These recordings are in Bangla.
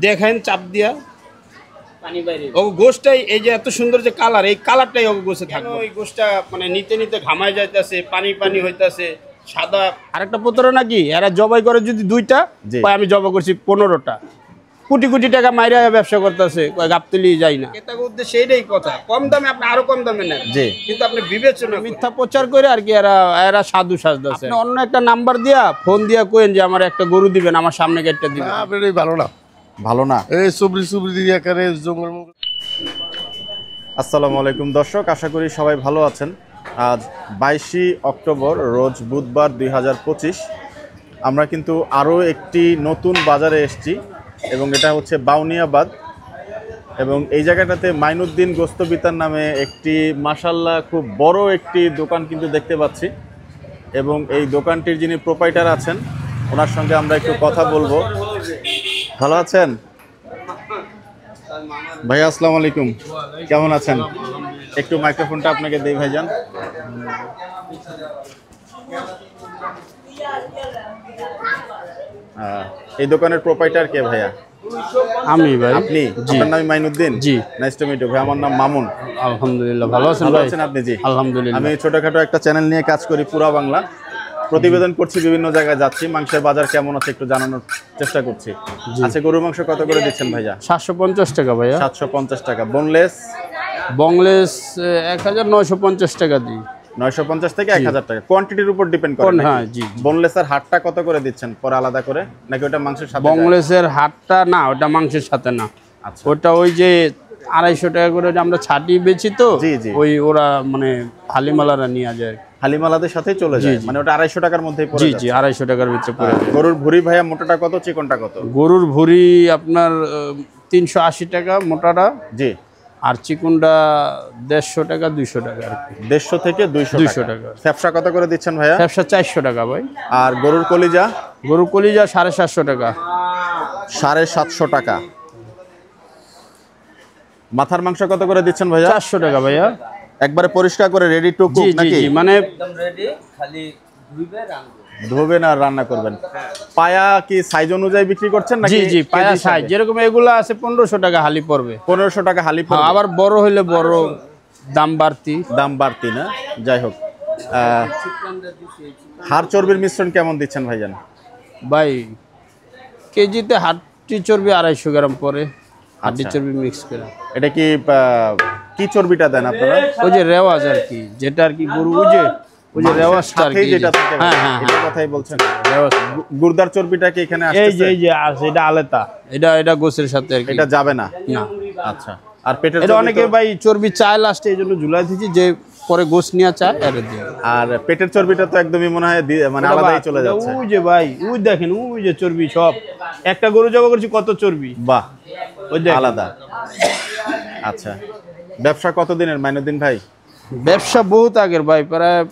দেখেন চাপ দিয়া পানি বাইরে ও গোশটাই এই যে এত সুন্দর যে কালার, এই কালারটাই ও গোশে থাকবে। ওই গোশটা মানে নিতে নিতে ঘামায় যাইতেছে, পানি পানি হইতাছে সাদা। আরেকটা প্রতারণা কি, এরা জবাই করে যদি 2টা, আমি জবাই করছি 15টা, কোটি কোটি টাকা মাইরা ব্যবসা করতেছে, গাবতলি যাই না। এটা উদ্দেশ্যে এইটাই কথা, কম দামে আপনি আরো কম দামে নেন, কিন্তু আপনি বিবেচনা মিথ্যা প্রচার করে আর কি এরা সাধু সাজতেছে। অন্য একটা নাম্বার দিয়া ফোন দিয়া কইেন যে আমার একটা গরু দিবেন, আমার সামনে গেটটা দিবেন। আপনার ভালো না, ভালো না, এই সুবরি দিয়ে করে জঙ্গল। আসসালামু আলাইকুম দর্শক, আশা করি সবাই ভালো আছেন। আজ 22 অক্টোবর, রোজ বুধবার 2025। আমরা কিন্তু আরও একটি নতুন বাজারে এসেছি এবং এটা হচ্ছে বাউনিয়াবাদ। এবং এই জায়গাটাতে মাইনুদ্দিন গোস্ত বিতান নামে একটি মাশাআল্লাহ খুব বড় একটি দোকান কিন্তু দেখতে পাচ্ছি। এবং এই দোকানটির যিনি প্রোপাইটার আছেন, ওনার সঙ্গে আমরা একটু কথা বলবো। ভালো আছেন ভাইয়া? আসসালামু আলাইকুম, কেমন আছেন? একটু মাইক্রোফোনটা আপনাকে দেই ভাইজান। এই দোকানের প্রোপাইটার কে ভাইয়া? আমি ভাই। আপনি? আপনার নাম মাইনুদ্দিন? জি। নাইস টু মিট ইউ ভাই, আমার নাম মামুন। আলহামদুলিল্লাহ, ভালো আছেন? ভালো আছেন আপনি? জি আলহামদুলিল্লাহ। আমি ছোটখাটো একটা চ্যানেল নিয়ে কাজ করি, পুরা বাংলা প্রতিবেদন করছি, বিভিন্ন জায়গায় যাচ্ছি, মাংসের বাজার কেমন আছে একটু জানানোর চেষ্টা করছি। আচ্ছা, গরুর মাংস কত করে দিচ্ছেন ভাইয়া? 750 টাকা ভাইয়া। 750 টাকা। বোনলেস? বংলেস 1950 টাকা দিই। 950 থেকে 1000 টাকা, কোয়ান্টিটির উপর ডিপেন্ড করে। হ্যাঁ জি। বোনলেসের হাড়টা কত করে দিচ্ছেন পরে আলাদা করে, নাকি ওটা মাংসের সাথে? বংলেসের হাড়টা না, ওটা মাংসের সাথে না। আচ্ছা, ওটা ওই যে 250 টাকা করে আমরা ছাটি বেচি তো, ওই ওরা মানে হালিমালারা নিয়ে যায়, হালিমালাদের সাথে চলে যায়, মানে ওটা 250 টাকার মধ্যেই পড়ে যায়। জি জি, 250 টাকার ভিতরে পড়ে যায়। গরুর ভুঁড়ি ভাইয়া মোটাটা কত, চিকনটা কত? গরুর ভুঁড়ি আপনার 380 টাকা মোটাটা, জি। আর চিকনটা 150 টাকা 200 টাকা আর কি। 150 থেকে 200 টাকা। ফ্যাপসা কত করে দিচ্ছেন ভাইয়া? ফ্যাপসা 400 টাকা ভাই। আর গরুর কলিজা? গরুর কলিজা 750 টাকা। 750 টাকা। মাথার মাংস কত করে দিচ্ছেন ভাইয়া? 400 টাকা ভাইয়া। একবারে পরিষ্কার করে রেডি টু কুক নাকি? জি, মানে একদম রেডি, খালি ধুবেন আর রান্না করবেন। পায়া কি সাইজ অনুযায়ী বিক্রি করছেন নাকি? জি জি, পায়া সাইজ যেরকম এগুলো আছে 1500 টাকা হালি পড়বে। 1500 টাকা হালি পড়বে। আবার বড় হইলে বড় দাম বাড়তি না? যাই হোক, হাড় চর্বির মিশ্রণ কেমন দিচ্ছেন ভাইজান? ভাই কেজিতে হাড়টি চর্বি 250 গ্রাম পরে, হাড়টি চর্বি মিক্স করে। এটা কি চর্বিটা দেন আপনারা? ওই যে রেওয়াজ আর কি, যেটা আর কি গরু ওই যে রেওয়াজটা আর কি, যেটা থাকে। হ্যাঁ হ্যাঁ, এটা কথাই বলছেন। রেওয়াজ গুর্দার চর্বিটা কি এখানে আসছে? এই যে আছে, এটা আলাদা, এটা গোছের সাথে আর কি, এটা যাবে না। না। আচ্ছা, আর পেটের এটা অনেকে ভাই চর্বি চায় লাস্টে, এই জন্য ঝুলাই দিচ্ছি যে পরে গোশ নিয়ে চায় এর দিয়ে। আর পেটের চর্বিটা তো একদমই মনে হয় মানে আলাদাই চলে যাচ্ছে। ওই যে ভাই, ওই দেখেন, ওই যে চর্বি সব, একটা গরু জবাই করছি কত চর্বি, বাহ, ওই যে আলাদা। আচ্ছা, ব্যবসা কতদিনের মাইনুদ্দিন ভাই? ব্যবসা বহুত আগের ভাই, প্রায়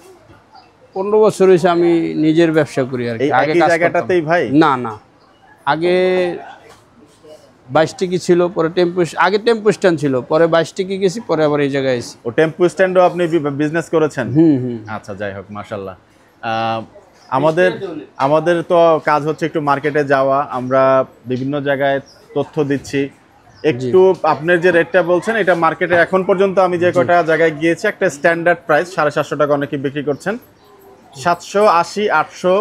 15 বছর হয়েছে আমি নিজের ব্যবসা করি আর কি। আগে জায়গাটাতেই ভাই? না না, আগে 22 টিকি ছিল, পরে আগে টেম্পো স্ট্যান্ড ছিল, পরে 22 টিকি গেছি, পরে আবার এই জায়গায় এসেছি। ও টেম্পো স্ট্যান্ডও আপনি বিজনেস করেছেন? হুম। আচ্ছা, যাই হোক, মাশাআল্লাহ। আমাদের তো কাজ হচ্ছে একটু মার্কেটে যাওয়া, আমরা বিভিন্ন জায়গায় তথ্য দিচ্ছি। একটু আপনার যে রেটটা বলছেন, এটা মার্কেটে এখন পর্যন্ত আমি যে কয়টা জায়গায় গিয়েছি একটা স্ট্যান্ডার্ড প্রাইস 750 টাকা অনেকে বিক্রি করছেন, 780, 800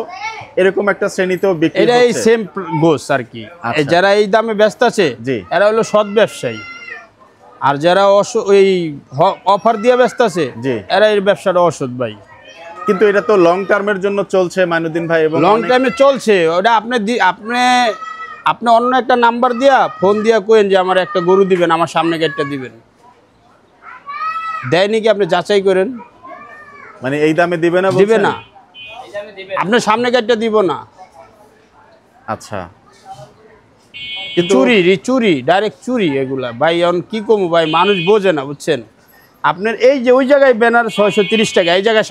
এরকম একটা শ্রেণীতেও বিক্রি হচ্ছে। এটাই সেম গোস আর কি। যারা এই দামে ব্যস্ত আছে, এরা হলো সৎ ব্যবসায়ী, আর যারা ওই অফার দিয়ে ব্যস্ত আছে, এরা এই ব্যবসাটা অসৎ ভাই। কিন্তু এটা তো লং টার্মের জন্য চলছে মাইনুদ্দিন ভাই, এবং লং টার্মে চলছে। ওটা আপনি অন্য একটা নাম্বার দিয়া ফোন দিয়া কইেন যে আমার একটা গরু দিবেন, আমার সামনে গেটটা দিবেন, দেয় নাকি আপনি যাচাই করেন। মানে এই দামে দিবে না? দিবে না, আপনার সামনে গেটটা দিব না। আচ্ছা, চুরি ডাইরেক্ট চুরি এগুলা ভাই। এখন কি কমু ভাই, মানুষ বোঝে না, বুঝছেন? আপনার এই যে ওই জায়গায় ব্যানার 630 টাকা, এই জায়গায়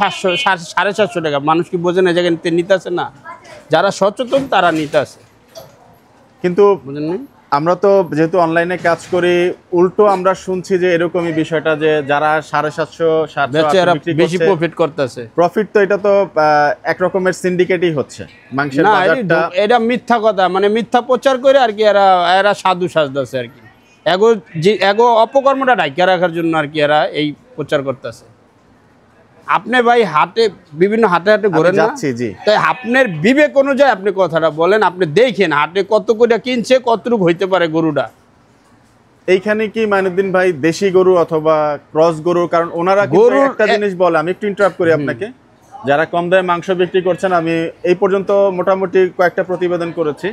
750 টাকা, মানুষ কি বোঝে না? এই জায়গায় নিতে আসে না, যারা সচেতন তারা নিতে আসে, কিন্তু বুঝেননি? আমরা তো যেহেতু অনলাইনে কাজ করি, উল্টো আমরা শুনছি যে এরকমই বিষয়টা, যে যারা 750 বেশি প্রফিট করতেছে। প্রফিট তো এটা তো এক রকমের সিন্ডিকেটই হচ্ছে মাংসের বাজারটা। এটা মিথ্যা কথা, মানে মিথ্যা প্রচার করে আর কি এরা সাধু সাজতেছে আর কি, এগো অপকর্মটা ঢাকিয়ে রাখার জন্য আর কি এরা এই প্রচার করতেছে। আপনি ভাই হাটে বিভিন্ন হাটে ঘুরে যাচ্ছি, জি, তাই আপনার বিবেক অনুযায়ী আপনি কথাটা বলেন। আপনি দেখেন হাটে কত করে কিনছে, কতটুকু হইতে পারে গরুটা। এইখানে কি মাইনুদ্দিন ভাই দেশি গরু অথবা ক্রস গরু? কারণ ওনারা গরুর একটা জিনিস বলে, আমি একটু ইন্টারাপ্ট করি আপনাকে, যারা কম দামে মাংস বিক্রি করছেন, আমি এই পর্যন্ত মোটামুটি কয়েকটা প্রতিবেদন করেছি,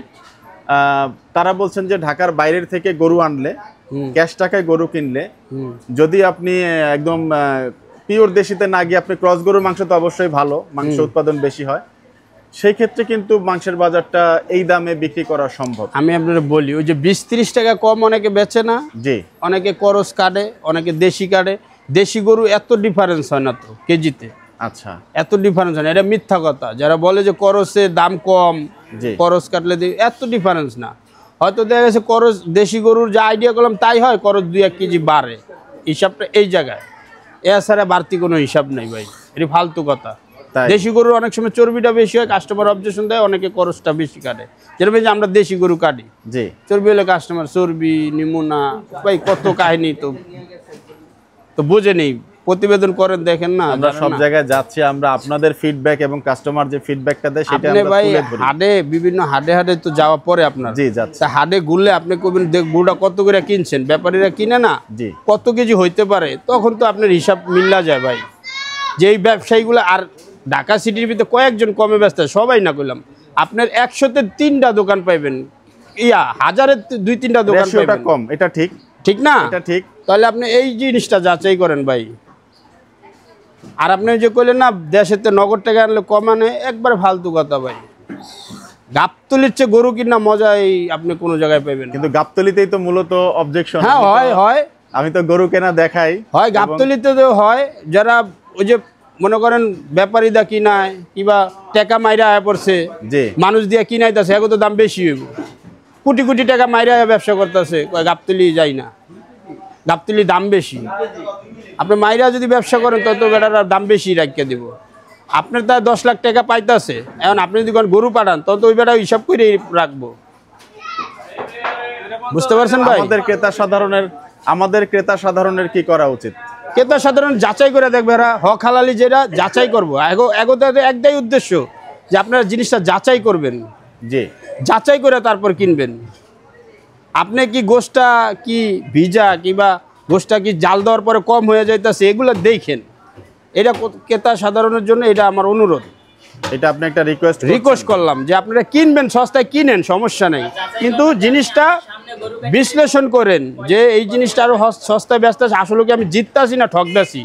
তারা বলছেন যে ঢাকার বাইরের থেকে গরু আনলে, ক্যাশ টাকায় গরু কিনলে, যদি আপনি একদম পিওর দেশিতে না গিয়ে আপনি ক্রস গরুর মাংস তো অবশ্যই ভালো, মাংস উৎপাদন বেশি হয়, সেই ক্ষেত্রে কিন্তু মাংসের বাজারটা এই দামে বিক্রি করা সম্ভব। আমি আপনাদের বলি, ওই যে 20-30 টাকা কম অনেকে বেচে না, জি, অনেকে করস কাটে, অনেকে দেশি কাটে। দেশি গরু এত ডিফারেন্স হয় না তো কেজিতে, আচ্ছা, এত ডিফারেন্স হয় না, এটা মিথ্যা কথা। যারা বলে যে করসে দাম কম, করস কাটলে এত ডিফারেন্স না। হয়তো দেখা গেছে করস দেশি গরুর যা আইডিয়া করলাম তাই হয়, করস 2-1 কেজি বাড়ে, হিসাবটা এই জায়গায়, এছাড়া বাড়তি কোনো হিসাব নেই ভাই, এটি ফালতু কথা। দেশি গরুর অনেক সময় চর্বিটা বেশি হয়, কাস্টমার অবজেকশন দেয়, অনেকে করসটা বেশি কাটে। যেরকম যে আমরা দেশি গরু কাটি, জি, চর্বি হলে কাস্টমার চর্বি নিমুনা ভাই কত কাহিনী তো বুঝে নেই। প্রতিবেদন করেন, দেখেন না, আমরা সব জায়গায় যাচ্ছি, আমরা আপনাদের ফিডব্যাক এবং কাস্টমার যে ফিডব্যাকটা দেয় সেটা আমরা ভাই তুলে ধরি। হাটে বিভিন্ন হাটে তো যাওয়া পরে আপনার, জি, যাচ্ছে, হাটে ঘুরলে আপনি কবেন গরুটা কত করে কিনছেন, ব্যাপারীরা কিনে না, জি, কত কেজি হইতে পারে, তখন তো আপনার হিসাব মিল্লা যায় ভাই। যে এই ব্যবসায়ীগুলো আর ঢাকা সিটির ভিতরে কয়েকজন কমে ব্যস্ত, সবাই না করলাম, আপনার 100-তে 3টা দোকান পাইবেন, 1000-এ 2-3টা দোকান পাইবেন, কম, এটা ঠিক, ঠিক না? এটা ঠিক। তাহলে আপনি এই জিনিসটা যাচাই করেন ভাই। আর আপনি যে কইলেন না দেশেতে নগদ টাকা আনলে কমানে, একবার ফালতু কথা ভাই। গাবতলির চেয়ে গরু কিনা মজাই আপনি কোনো জায়গায় পাইবেন, কিন্তু গাবতলিতেই তো মূলত অবজেকশন। হ্যাঁ, হয় আমি তো গরু কেনা দেখাই, হয় গাবতলিতে তো হয়, যারা ওই যে মনে করেন ব্যাপারীদা কিনায় কিংবা টাকা মাইরা আয়া পড়ছে, মানুষ দিয়ে কিনাইতেছে, এগো তো দাম বেশি হইব, কোটি কোটি টাকা মাইরা ব্যবসা করতেছে, গাবতলি যাই না, গাবতলি দাম বেশি। আপনি মাইরা যদি ব্যবসা করেন তত বেটার দাম বেশি রাখিয়ে দিব। আপনার তার 10 লাখ টাকা পাইতেছে, এখন আপনি যদি গরু পাঠান তত ওই বেটা হিসাব করে রাখবো, বুঝতে পারছেন ভাই? আমাদের ক্রেতা সাধারণের কি করা উচিত? ক্রেতা সাধারণ যাচাই করে দেখবে, এরা হক হালালি যেটা যাচাই করবো, একটাই উদ্দেশ্য যে আপনারা জিনিসটা যাচাই করবেন, জি, যাচাই করে তারপর কিনবেন। আপনি কি গোশটা কি ভিজা কিংবা গোশটা কি জাল দেওয়ার পরে কম হয়ে যাইতেছে, এগুলো দেখেন। এটা ক্রেতা সাধারণের জন্য এটা আমার অনুরোধ, এটা আপনি একটা রিকোয়েস্ট করলাম যে আপনারা কিনবেন, সস্তায় কিনেন, সমস্যা নেই, কিন্তু জিনিসটা বিশ্লেষণ করেন যে এই জিনিসটা আরো সস্তায় ব্যস্ত আছে, আসলে কি আমি জিততাছি না ঠকদাছি,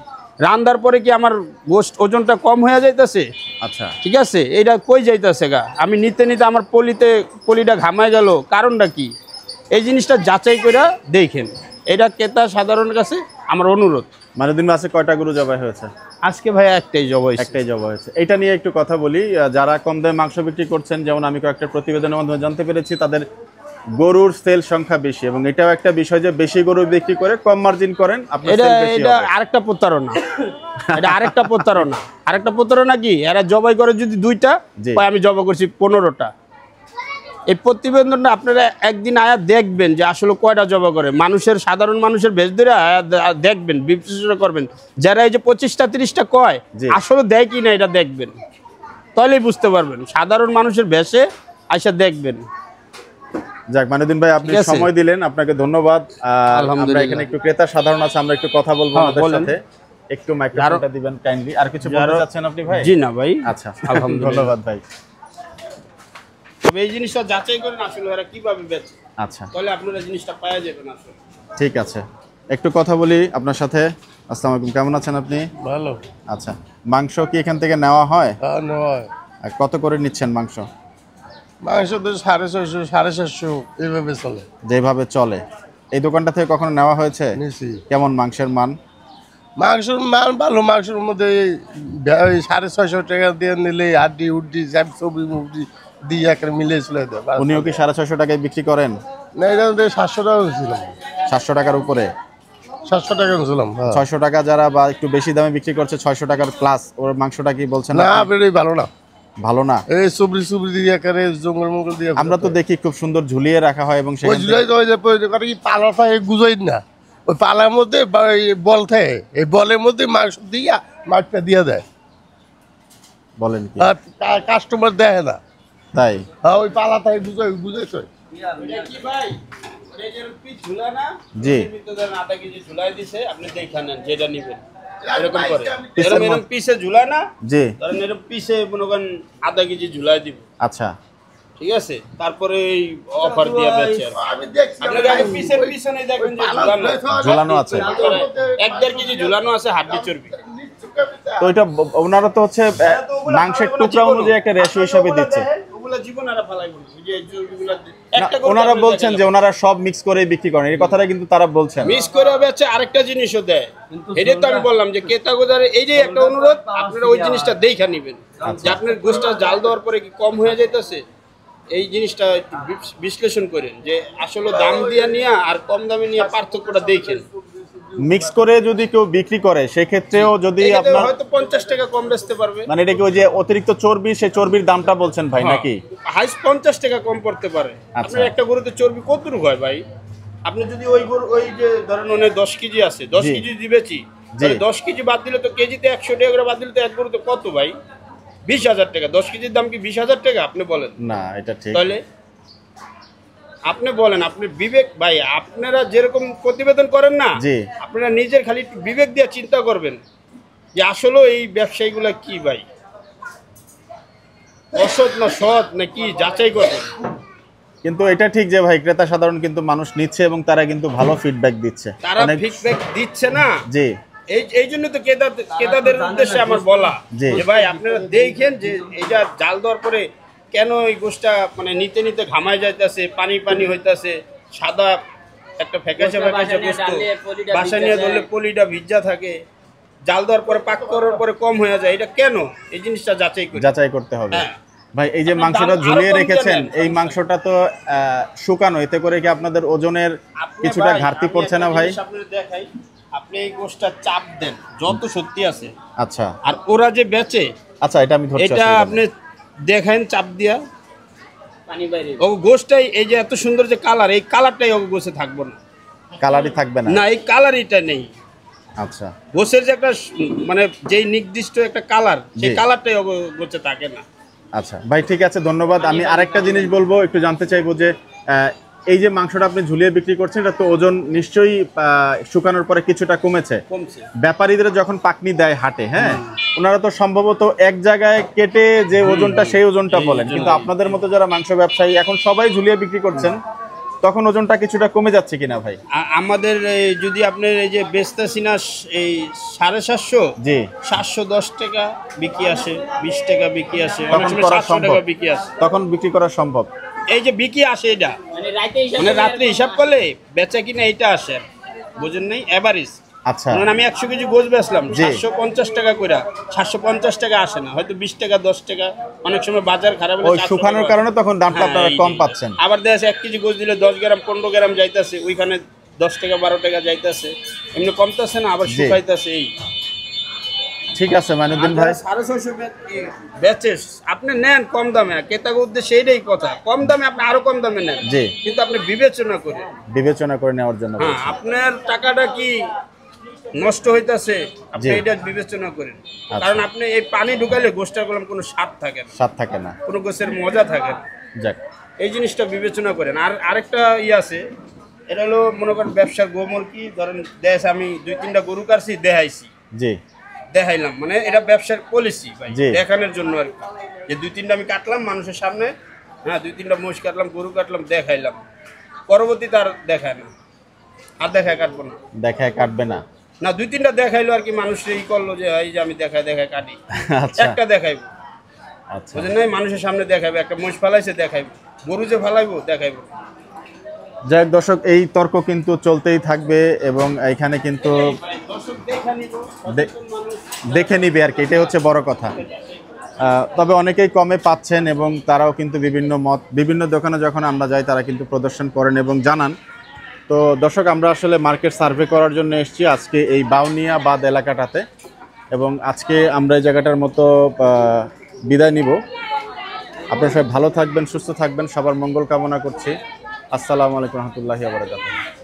রান্নার পরে কি আমার গোশত ওজনটা কম হয়ে যাইতেছে, আচ্ছা ঠিক আছে, এইটা কই যাইতেছে গা, আমি নিতে নিতে আমার পলিটা ঘামায় গেল, কারণটা কি, এই জিনিসটা যাচাই করে দেখেন। এটা ক্রেতা সাধারণের কাছে আমার অনুরোধ। মাইনুদ্দিন মাসে কয়টা গরু জবাই হয়েছে? আজকে ভাই একটাই জবাই হয়েছে। এটা নিয়ে একটু কথা বলি। যারা কম দামে মাংস বিক্রি করছেন, যেমন আমি কয়েকটা প্রতিবেদনের মাধ্যমে জানতে পেরেছি, তাদের গরুর সেল সংখ্যা বেশি, এবং এটাও একটা বিষয় যে বেশি গরু বিক্রি করে কম মার্জিন করেন, এটা আরেকটা প্রতারণা। এটা আরেকটা প্রতারণা কি, এরা জবাই করে যদি 2টা, আমি জবাই করছি 15টা। এই প্রতিবেদনটা আপনারা একদিন আয়া দেখবেন যে আসলে কয়টা জবা করে, সাধারণ মানুষের ভেজ ধরে দেখবেন, বিবেচনা করবেন, যারা এই যে 25টা 30টা কয় আসলে দেয় কি না এটা দেখবেন, তাহলেই বুঝতে পারবেন। সাধারণ মানুষের ভেষে আইসা দেখবেন। যাক, মাইনুদ্দিন ভাই আপনি সময় দিলেন, আপনাকে ধন্যবাদ। আমরা এখানে একটু ক্রেতা সাধারণ আছে, আমরা একটু কথা বলবো আপনাদের সাথে, একটু মাইক্রোফোনটা দিবেন কাইন্ডলি। আর কিছু বলতে চাচ্ছেন আপনি ভাই? জি না ভাই, আচ্ছা, আলহামদুলিল্লাহ, ধন্যবাদ ভাই। এই জিনিসটা যাচাই করেন আসলে এরা কিভাবে বেচে, আচ্ছা, তাহলে আপনারা জিনিসটা পাওয়া যাবেন আসলে। ঠিক আছে, একটু কথা বলি আপনার সাথে। আসসালামু আলাইকুম, কেমন আছেন আপনি? ভালো। আচ্ছা, মাংস কি এখান থেকে নেওয়া হয়? হ্যাঁ, নেওয়া হয়। আর কত করে নিচ্ছেন মাংস? মাংস তো 650 750 এইভাবে চলে। যেভাবে চলে। এই দোকানটা থেকে কখনো নেওয়া হয়েছে? নিছি। কেমন মাংসের মান? মাংসের মান ভালো। মাংসের মধ্যে 650 টাকা দিয়ে নিলে হাড্ডি উড্ডি সবজি মুডি দিয়ে একটা মিলিয়ে চলে দেয়। উনিও কি 650 টাকায় বিক্রি করেন? না এটা 700 টাকা ছিলাম, 700 টাকার উপরে। 700 টাকা ছিলাম। 600 টাকা যারা বা একটু বেশি দামে বিক্রি করছে 600 টাকার প্লাস, ওর মাংসটা কি বলছেন না আপনি? বেরোই ভালো না, ভালো না। এই সুবরি দিয়ে আকারে জঙ্গল মঙ্গল দিয়ে আমরা তো দেখি খুব সুন্দর ঝুলিয়ে রাখা হয় এবং ওই সেখান জুলাই তো ওই যে করে কি পালাটা গুজোই না, ওই পালার মধ্যে বল থাকে, এই বলের মধ্যে মাংস দিয়া মাছটা দিয়ে দেয়, বলেন কি আর কাস্টমার দেয় না, তাই? হ্যাঁ ওই পালা থাকে বুঝেছ। কি ভাই এই যে পিস ঝুলা না, জি। এর ভিতরে ধরেন আধা কেজি ঝুলাই দিছে, আপনি দেখে নেন যেটা নিবেন এরকম করে। পিসের এরকম পিসে ঝুলা না, জি। ধরেন এরকম পিসে মনে করেন আধা কেজি ঝুলাই দিব, আচ্ছা, ঠিক আছে? তারপরে এই অফার দিয়ে বেচে আর আমি দেখছি আপনার আগে পিসের পিছনে দেখবেন যে ঝুলানো আছে। 1-1.5 কেজি ঝুলানো আছে হাড্ডি চর্বি। তো এটা ওনারা তো হচ্ছে মাংসের টুকরা অনুযায়ী একটা রেশিও হিসাবে দিচ্ছে। ওগুলা জীবন আর ফালাইবো না, ওই যে এই চর্বিগুলা না, একটা করে ওনারা আপনি বলছেন দেখেন যে ওনারা সব মিক্স করে বিক্রি করেন, এই কথাটা কিন্তু তারা বলছেন। মিস করে বেচে আরেকটা জিনিসও দেয়। এটাই তো আমি বললাম যে ক্রেতা গোদারে এই যে একটা অনুরোধ, আপনারা ওই জিনিসটা দেখে নেবেন যে আপনার গোশটা জাল দেওয়ার পরে কি কম হয়ে যাইতেছে, এই জিনিসটা একটু বিশ্লেষণ করেন যে আসলে দাম দিয়ে নিয়ে আর কম দামে নিয়ে পার্থক্যটা দেখেন। মিক্স করে যদি কেউ বিক্রি করে সেক্ষেত্রেও যদি এক্ষেত্রে আপনার হয়তো 50 টাকা কম বেচতে পারবে, মানে এটা কি ওই যে অতিরিক্ত চর্বি, সেই চর্বির দামটা বলছেন ভাই নাকি? হাইস্ট 50 টাকা কম পড়তে পারে। আপনার একটা গরুতে চর্বি কতটুকু হয় ভাই? আপনি যদি ওই গরু ওই যে ধরেন ওনে 10 কেজি আছে, 10 জি। কেজি দিবেছি, তাহলে 10 কেজি বাদ দিলে তো কেজিতে 100 টাকা করে বাদ দিলে তো এক গরুতে কত ভাই? 20,000 টাকা। 10 কেজির দাম কি 20,000 টাকা? আপনি বলেন। না, এটা ঠিক। তাহলে আপনি বলেন, আপনি বিবেক ভাই, আপনারা যেরকম প্রতিবেদন করেন না, জি। আপনারা নিজের খালি একটু বিবেক দিয়ে চিন্তা করবেন যে আসলে এই ব্যবসায়ীগুলা কি ভাই, অসৎ না সৎ না কি, যাচাই করবেন। কিন্তু এটা ঠিক যে ভাই ক্রেতা সাধারণ কিন্তু মানুষ নিচ্ছে এবং তারা কিন্তু ভালো ফিডব্যাক দিচ্ছে। তারা অনেক ফিডব্যাক দিচ্ছে না, জি এই জন্য তো ক্রেতাদের উদ্দেশ্যে আমার বলা জি। যে ভাই আপনারা দেখেন যে এটা জাল দেওয়ার পরে কেন এই গোশটা মানে নিতে নিতে ঘামায় যাইতেছে, পানি পানি হইতাছে, সাদা একটা ফ্যাকাশে গোশত, বাসা নিয়ে ধরলে পলিটা ভিজা থাকে, জাল দেওয়ার পরে পাক করার পরে কম হয়ে যায়, এটা কেন? এই জিনিসটা যাচাই করতে হবে। হ্যাঁ। ভাই এই যে আপনি মাংসটা দাম আরো ঝুলিয়ে কম রেখেছেন, দেবেন। এই মাংসটা তো শুকানো, এতে করে কি আপনাদের ওজনের কিছুটা ঘাটতি পড়ছে না ভাই? আপনাদের দেখাই, আপনি এই গোশটা চাপ দেন যত সত্যি আছে, আচ্ছা আর ওরা যে বেচে আচ্ছা, এটা আমি ধরছি এটা আসলে। আপনি দেখেন চাপ দিয়া ও গোশটাই এই যে এত সুন্দর যে কালার, এই কালারটাই ও গোশে থাকবো না, কালারই থাকবে না। না এই কালারইটা নেই। আচ্ছা, গোশের যে একটা মানে যেই নির্দিষ্ট একটা কালার, সেই জি। কালারটাই ও গোছে থাকে না। আচ্ছা ভাই ঠিক আছে, ধন্যবাদ। আমি আরেকটা জিনিস বলবো, একটু জানতে চাইবো যে এই যে মাংসটা আপনি ঝুলিয়ে বিক্রি করছেন, এটা তো ওজন নিশ্চয়ই শুকানোর পরে কিছুটা কমেছে। কমছে। ব্যাপারীদের যখন পাকনি দেয় হাটে, হ্যাঁ, ওনারা তো সম্ভবত এক জায়গায় কেটে যে ওজনটা সেই ওজনটা বলেন, কিন্তু আপনাদের মতো যারা মাংস ব্যবসায়ী এখন সবাই ঝুলিয়ে বিক্রি করছেন, তখন ওজনটা কিছুটা কমে যাচ্ছে কিনা ভাই? আমাদের যদি আপনার এই যে বেচতেছি না এই 750, জি 710 টাকা বিক্রি আসে, 20 টাকা বিক্রি আসে, অনেক তখন সময় করা 700 সম্ভব, টাকা বিক্রি আসে। তখন বিক্রি করা সম্ভব। এই যে বিক্রি আসে এটা মানে রাত্রে হিসাব করলে বেচা কিনা এইটা আসে, বুঝেন নাই? এভারেজ। আচ্ছা ধরুন আমি 100 কেজি গোশ বেচলাম, জি। 750 টাকা করে, 750 টাকা আসে না, হয়তো 20 টাকা 10 টাকা, অনেক সময় বাজার খারাপ হলে ওই 400 শুকানোর টাকা। কারণে তখন দামটা হ্যাঁ, আপনারা এই কম যে। পাচ্ছেন। আবার দেখা যাচ্ছে 1 কেজি গোশ দিলে 10 গ্রাম 15 গ্রাম যাইতেছে, ওইখানে 10 টাকা 12 টাকা যাইতেছে, এমনি কমতেছে না, আবার জি। শুকাইতেছে। এই ঠিক আছে মাইনুদ্দিন ভাই, 650 বেচে আপনি নেন কম দামে, ক্রেতার উদ্দেশ্যে এইটাই কথা, কম দামে আপনি আরো কম দামে নেন, জি। কিন্তু আপনি বিবেচনা করেন। বিবেচনা করে নেওয়ার জন্য হ্যাঁ, বলছি। আপনার টাকাটা কি নষ্ট হইতাছে, আপনি জি। এটা বিবেচনা করেন। আচ্ছা। কারণ আপনি এই পানি ঢুকাইলে গোশটার করলাম কোনো স্বাদ থাকে না, স্বাদ থাকে না। কোনো গোশের মজা থাকে না, যাক, এই জিনিসটা বিবেচনা করেন। আর আরেকটা আছে, এটা হলো মনে করেন ব্যবসার গোমর কি, ধরেন দেশ আমি 2-3টা গরু কাটছি, দেখাইছি, জি দেখাইলাম, মানে এটা ব্যবসার পলিসি ভাই, জি। দেখানোর জন্য আর কি, যে 2-3টা আমি কাটলাম মানুষের সামনে, হ্যাঁ 2-3টা মহিষ কাটলাম, গরু কাটলাম, দেখাইলাম, পরবর্তীতে আর দেখায় না, আর দেখায় কাটবো না, দেখায় কাটবে না। না 2-3টা দেখাইলো আর কি, মানুষ এই করলো যে এই যে আমি দেখায় কাটি, আচ্ছা একটা দেখাইবো, আচ্ছা, বুঝলেন নাই? মানুষের সামনে দেখাইবো, একটা মহিষ ফালাইছে দেখাইবো, গরু যে ফালাইবো দেখাইবো। যাক দর্শক, এই তর্ক কিন্তু চলতেই থাকবে এবং এখানে কিন্তু দর্শক দেখা নিব, দেখে নিবে আর কি, এটাই হচ্ছে বড় কথা। তবে অনেকেই কমে পাচ্ছেন এবং তারাও কিন্তু বিভিন্ন দোকানে যখন আমরা যাই তারা কিন্তু প্রদর্শন করেন এবং জানান। তো দর্শক, আমরা আসলে মার্কেট সার্ভে করার জন্য এসেছি আজকে এই বাউনিয়া বাদ এলাকাটাতে, এবং আজকে আমরা এই জায়গাটার মতো বিদায় নিব। আপনারা সবাই ভালো থাকবেন, সুস্থ থাকবেন, সবার মঙ্গল কামনা করছি। আসসালামু আলাইকুম রহমতুল্লাহি ওয়া বারাকাতুহু।